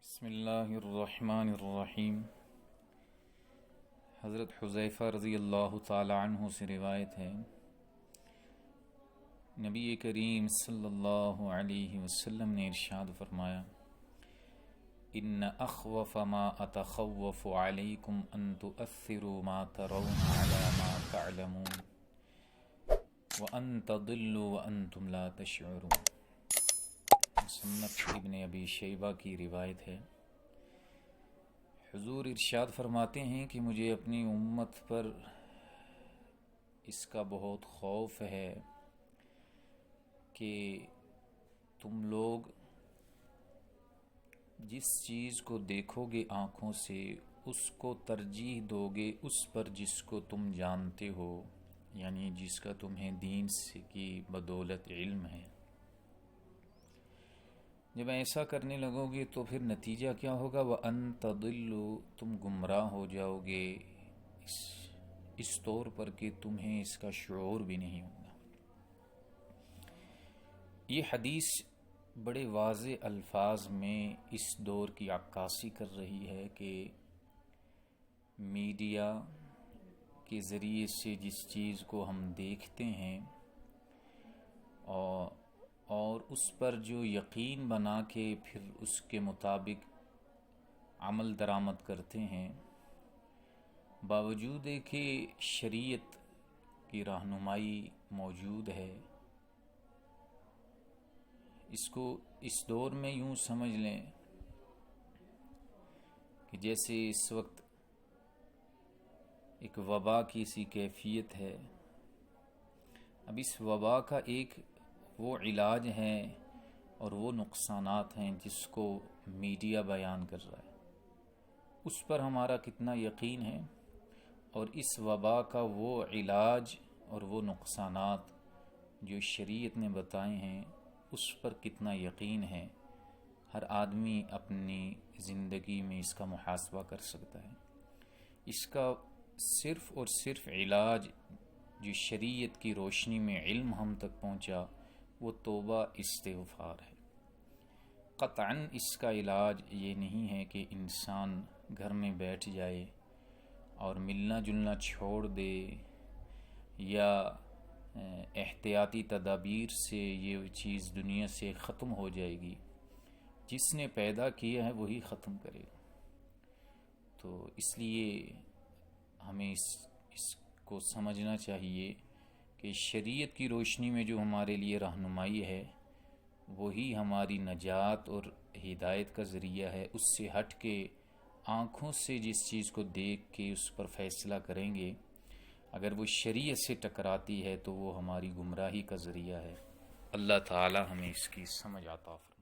بسم اللہ الرحمن الرحیم۔ حضرت حذیفہ رضی اللہ تعالی عنہ سے روایت ہے، نبی کریم صلی اللہ علیہ وسلم نے ارشاد فرمایا، ان اخوف ما اتخوف علیکم ان تؤثروا ما ترون علی ما تعلمون وان تضلوا وانتم لا تشعرون۔ مصنف ابن ابی شیبہ کی روایت ہے۔ حضور ارشاد فرماتے ہیں کہ مجھے اپنی امت پر اس کا بہت خوف ہے کہ تم لوگ جس چیز کو دیکھو گے آنکھوں سے اس کو ترجیح دو گے اس پر جس کو تم جانتے ہو، یعنی جس کا تمہیں دین سے کی بدولت علم ہے۔ جب ایسا کرنے لگو گے تو پھر نتیجہ کیا ہوگا؟ وَأَن تَضِلُّوا، تم گمراہ ہو جاؤ گے اس طور پر کہ تمہیں اس کا شعور بھی نہیں ہوگا۔ یہ حدیث بڑے واضح الفاظ میں اس دور کی عکاسی کر رہی ہے کہ میڈیا کے ذریعے سے جس چیز کو ہم دیکھتے ہیں اور اس پر جو یقین بنا کے پھر اس کے مطابق عمل درآمد کرتے ہیں، باوجود کہ شریعت کی رہنمائی موجود ہے، اس کو اس دور میں یوں سمجھ لیں کہ جیسے اس وقت ایک وبا کی سی کیفیت ہے۔ اب اس وبا کا ایک وہ علاج ہے اور وہ نقصانات ہیں جس کو میڈیا بیان کر رہا ہے، اس پر ہمارا کتنا یقین ہے، اور اس وبا کا وہ علاج اور وہ نقصانات جو شریعت نے بتائے ہیں اس پر کتنا یقین ہے۔ ہر آدمی اپنی زندگی میں اس کا محاسبہ کر سکتا ہے۔ اس کا صرف اور صرف علاج جو شریعت کی روشنی میں علم ہم تک پہنچا وہ توبہ استغفار ہے۔ قطعاً اس کا علاج یہ نہیں ہے کہ انسان گھر میں بیٹھ جائے اور ملنا جلنا چھوڑ دے یا احتیاطی تدابیر سے یہ چیز دنیا سے ختم ہو جائے گی۔ جس نے پیدا کیا ہے وہی ختم کرے گا۔ تو اس لیے ہمیں اس کو سمجھنا چاہیے کہ شریعت کی روشنی میں جو ہمارے لیے رہنمائی ہے وہی ہماری نجات اور ہدایت کا ذریعہ ہے۔ اس سے ہٹ کے آنکھوں سے جس چیز کو دیکھ کے اس پر فیصلہ کریں گے، اگر وہ شریعت سے ٹکراتی ہے تو وہ ہماری گمراہی کا ذریعہ ہے۔ اللہ تعالی ہمیں اس کی سمجھ عطا فرمائے۔